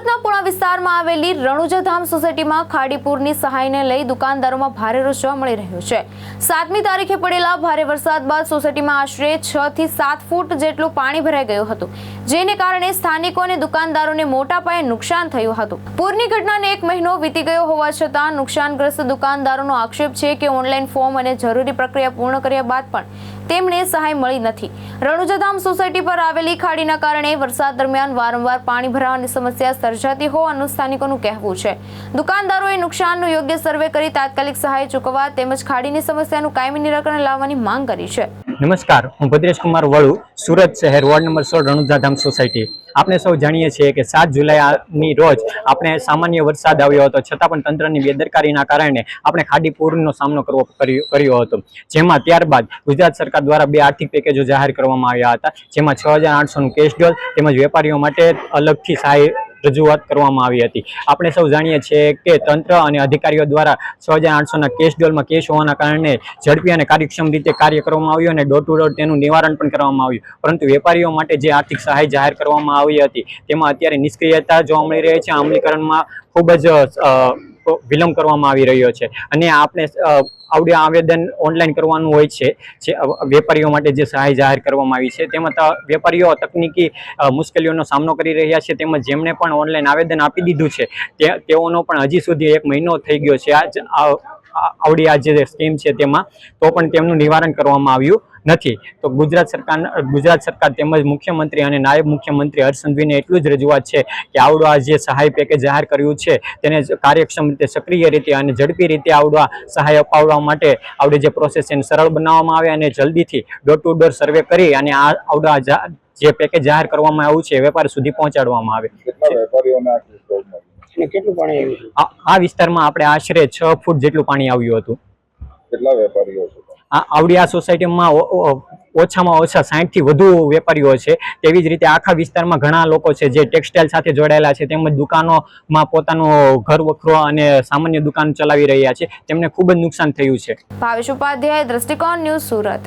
સુરતના પુણા વિસ્તારમાં આવેલી રણુજાધામ સોસાયટીમાં ખાડીપુરની સહાયને લઈ દુકાનદારોમાં ભારે રોષ જોવા મળી રહ્યો છે। 7મી તારીખે પડેલા ભારે વરસાદ બાદ સોસાયટીમાં આશરે 6 થી 7 ફૂટ જેટલું પાણી ભરાઈ ગયું હતું, જેને કારણે સ્થાનિકો અને દુકાનદારોને મોટા પાયે નુકસાન થયું હતું। પૂરની ઘટનાને 1 મહિનો વીતી ગયો હોવા છતાં નુકસાનગ્રસ્ત દુકાનદારોનો આક્ષેપ છે કે ઓનલાઈન ફોર્મ અને જરૂરી પ્રક્રિયા પૂર્ણ કર્યા બાદ પણ તેમને સહાય મળી નથી। રણુજાધામ સોસાયટી પર આવેલી ખાડીના કારણે વરસાદ દરમિયાન વારંવાર પાણી ભરાવાની સમસ્યા સર્જાતી હોવાનું સ્થાનિકોનું કહેવું છે। દુકાનદારોએ નુકસાનનું યોગ્ય સર્વે કરી તાત્કાલિક સહાય ચૂકવવા તેમજ ખાડીની સમસ્યાનું કાયમી નિરાકરણ લાવવાની માંગ કરી છે। નમસ્કાર, હું ભદ્રેશ કુમાર વળુ, સુરત શહેર, વોર્ડ નંબર 16, રણુજાધામ સોસાયટી। આપણે સૌ જાણીએ છીએ કે 7 જુલાઈની રોજ આપણે સામાન્ય વરસાદ આવ્યો હતો, છતાં પણ તંત્રની બેદરકારીના કારણે આપણે ખાડી પૂરનો સામનો કર્યો હતો, જેમાં ત્યારબાદ ગુજરાત સરકાર દ્વારા 2 આર્થિક પેકેજો જાહેર કરવામાં આવ્યા હતા, જેમાં 6800નું કેશ ડોલ તેમજ વેપારીઓ માટે અલગથી સહાય રજૂઆત કરવામાં આવી હતી। આપણે સૌ જાણીએ છીએ કે તંત્ર અને અધિકારીઓ દ્વારા 6800ના કેશ ડોલમાં કેશ હોવાના કારણે ઝડપી અને કાર્યક્ષમ રીતે કાર્ય કરવામાં આવ્યું અને ડોર ટુ ડોર તેનું નિવારણ પણ કરવામાં આવ્યું, પરંતુ વેપારીઓ માટે જે આર્થિક સહાય જાહેર કરવામાં આવી હતી તેમાં અત્યારે નિષ્ક્રિયતા જોવા મળી રહી છે। અમલીકરણમાં ખૂબ જ વિલંબ કરવામાં આવી રહ્યો છે અને આપણે આવડે આવેદન ઓનલાઈન કરવાનું હોય છે જે વેપારીઓ માટે જે સહાય જાહેર કરવામાં આવી છે, તેમાં વેપારીઓ તકનીકી મુશ્કેલીઓનો સામનો કરી રહ્યા છે, તેમજ જેમણે પણ ઓનલાઈન આવેદન આપી દીધું છે તેઓનો પણ હજી સુધી 1 મહિનો થઈ ગયો છે આવડી આ જે સ્કીમ છે તેમાં, તો પણ તેમનું નિવારણ કરવામાં આવ્યું નથી। તો ગુજરાત સરકાર તેમજ મુખ્યમંત્રી અને નાયબ મુખ્યમંત્રી હર્ષ સંઘવીને એટલું જ રજૂઆત છે કે આવડું આ જે સહાય પેકેજ જાહેર કર્યું છે તેને કાર્યક્ષમ રીતે, સક્રિય રીતે અને ઝડપી રીતે આવડું આ સહાય અપાવવા માટે આવડી જે પ્રોસેસ એને સરળ બનાવવામાં આવે અને જલ્દીથી ડોર ટુ ડોર સર્વે કરી અને આવડું જે પેકેજ જાહેર કરવામાં આવ્યું છે વેપાર સુધી પહોંચાડવામાં આવે। આ વિસ્તારમાં આપણે આશરે 6 ફૂટ જેટલું પાણી આવ્યું હતું। કેટલા વેપારીઓ છે? આવડી આ સોસાયટીમાં ઓછામાં ઓછા 60 થી વધુ વેપારીઓ છે। તેવી જ રીતે આખા વિસ્તારમાં ઘણા લોકો છે જે ટેક્સટાઇલ સાથે જોડાયેલા છે, તેમજ દુકાનોમાં પોતાનું ઘર વખરો અને સામાન્ય દુકાન ચલાવી રહ્યા છે, તેમને ખૂબ જ નુકસાન થયું છે। ભાવેશ ઉપાધ્યાય, દ્રષ્ટિકોણ ન્યૂઝ, સુરત।